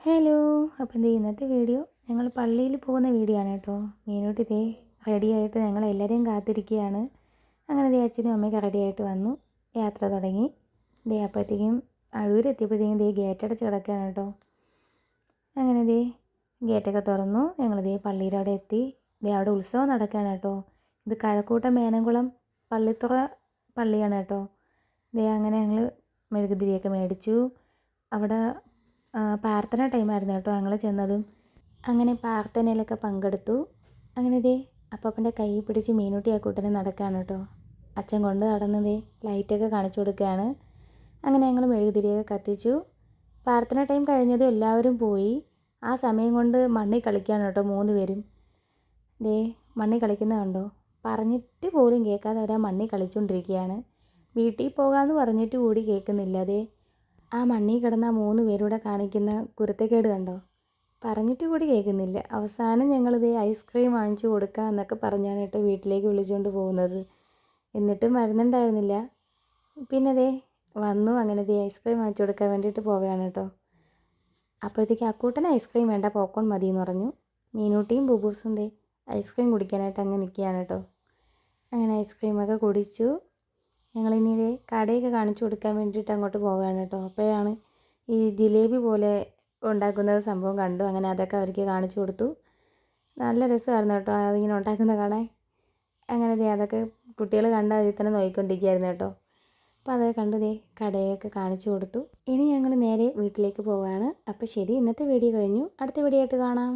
Hello. അപ്പോൾ ഇന്നത്തെ video ഞങ്ങൾ പള്ളിയിൽ പോകുന്ന വീഡിയോ ആണ് കേട്ടോ. മീനൂട്ടി ഇതേ റെഡിയായിട്ട് ഞങ്ങൾ എല്ലാവരെയും കാത്തിരിക്കുകയാണ്. അങ്ങനെ ദേ അച്ഛനും അമ്മയൊക്കെ റെഡിയായിട്ട് വന്നു. യാത്ര തുടങ്ങി. ദേ അപ്പോഴത്തേക്കും അഴൂരെത്തിയപ്പോഴത്തേക്കും ദേ ഗേറ്റ് അടച്ച് കിടക്കുകയാണ് കേട്ടോ. അങ്ങനെ ദേ ഗേറ്റൊക്കെ തുറന്നു. ഞങ്ങൾ ദേ പള്ളിയുടെ അവിടെ എത്തി. ദേ അവിടെ ഉത്സവം നടക്കുകയാണ് കേട്ടോ. ഇത് കഴക്കൂട്ടം മേനംകുളം പള്ളിത്തുറ പള്ളിയാണ് കേട്ടോ. ദേ അങ്ങനെ ഞങ്ങൾ മെഴുകുതിരിയൊക്കെ മേടിച്ചു. അവിടെ പ്രാർത്ഥന ടൈമായിരുന്നു കേട്ടോ ഞങ്ങൾ ചെന്നതും. അങ്ങനെ പ്രാർത്ഥനയിലൊക്കെ പങ്കെടുത്തു. അങ്ങനെ ദേ അപ്പൻ്റെ കൈ പിടിച്ച് മീനൂട്ടി ആ കൂട്ടനെ നടക്കുകയാണ് കേട്ടോ. അച്ഛൻ കൊണ്ട് നടന്നതേ ലൈറ്റൊക്കെ കാണിച്ചു കൊടുക്കുകയാണ്. അങ്ങനെ ഞങ്ങൾ മെഴുകുതിരിയൊക്കെ കത്തിച്ചു. പ്രാർത്ഥന ടൈം കഴിഞ്ഞതും എല്ലാവരും പോയി. ആ സമയം കൊണ്ട് മണ്ണിൽ കളിക്കുകയാണ് കേട്ടോ 3 പേരും. ദേ മണ്ണിൽ കളിക്കുന്നത് കണ്ടോ. പറഞ്ഞിട്ട് പോലും കേൾക്കാതെ അവർ ആ മണ്ണിൽ കളിച്ചുകൊണ്ടിരിക്കുകയാണ്. വീട്ടിൽ പോകാമെന്ന് പറഞ്ഞിട്ട് കൂടി കേൾക്കുന്നില്ല. അതേ ആ മണ്ണിൽ കിടന്ന 3 പേരൂടെ കാണിക്കുന്ന കുരുത്തക്കേട് കണ്ടോ. പറഞ്ഞിട്ട് കൂടി കേൾക്കുന്നില്ല. അവസാനം ഞങ്ങളിതേ ഐസ്ക്രീം വാങ്ങിച്ചു കൊടുക്കാം എന്നൊക്കെ പറഞ്ഞാണ് കേട്ടോ വീട്ടിലേക്ക് വിളിച്ചുകൊണ്ട് പോകുന്നത്. എന്നിട്ടും വരുന്നുണ്ടായിരുന്നില്ല. പിന്നെ ദേ വന്നു. അങ്ങനെ ദേ ഐസ്ക്രീം വാങ്ങിച്ചു കൊടുക്കാൻ വേണ്ടിയിട്ട് പോവുകയാണ് കേട്ടോ. അപ്പോഴത്തേക്ക് അക്കൂട്ടന് ഐസ്ക്രീം വേണ്ട, പോപ്കോൺ മതി എന്ന് പറഞ്ഞു. മീനൂട്ടിയും ബുബൂസും ദേ ഐസ്ക്രീം കുടിക്കാനായിട്ട് അങ്ങ് നിൽക്കുകയാണ് കേട്ടോ. അങ്ങനെ ഐസ്ക്രീമൊക്കെ കുടിച്ചു. ഞങ്ങളിനി ഇതേ കടയൊക്കെ കാണിച്ചു കൊടുക്കാൻ വേണ്ടിയിട്ട് അങ്ങോട്ട് പോവുകയാണ് കേട്ടോ. അപ്പോഴാണ് ഈ ജിലേബി പോലെ ഉണ്ടാക്കുന്ന സംഭവം കണ്ടു. അങ്ങനെ അതൊക്കെ അവർക്ക് കാണിച്ചു കൊടുത്തു. നല്ല രസമായിരുന്നു കേട്ടോ അതിങ്ങനെ ഉണ്ടാക്കുന്ന കാണാൻ. അങ്ങനെ ദേ അതൊക്കെ കുട്ടികൾ കണ്ട് അതിൽ തന്നെ നോക്കിക്കൊണ്ടിരിക്കുകയായിരുന്നു കേട്ടോ. അപ്പോൾ അതൊക്കെ കണ്ട് ദേ കടയൊക്കെ കാണിച്ചു കൊടുത്തു. ഇനി ഞങ്ങൾ നേരെ വീട്ടിലേക്ക് പോവുകയാണ്. അപ്പോൾ ശരി, ഇന്നത്തെ വീഡിയോ കഴിഞ്ഞു. അടുത്ത വീഡിയോ ആയിട്ട് കാണാം.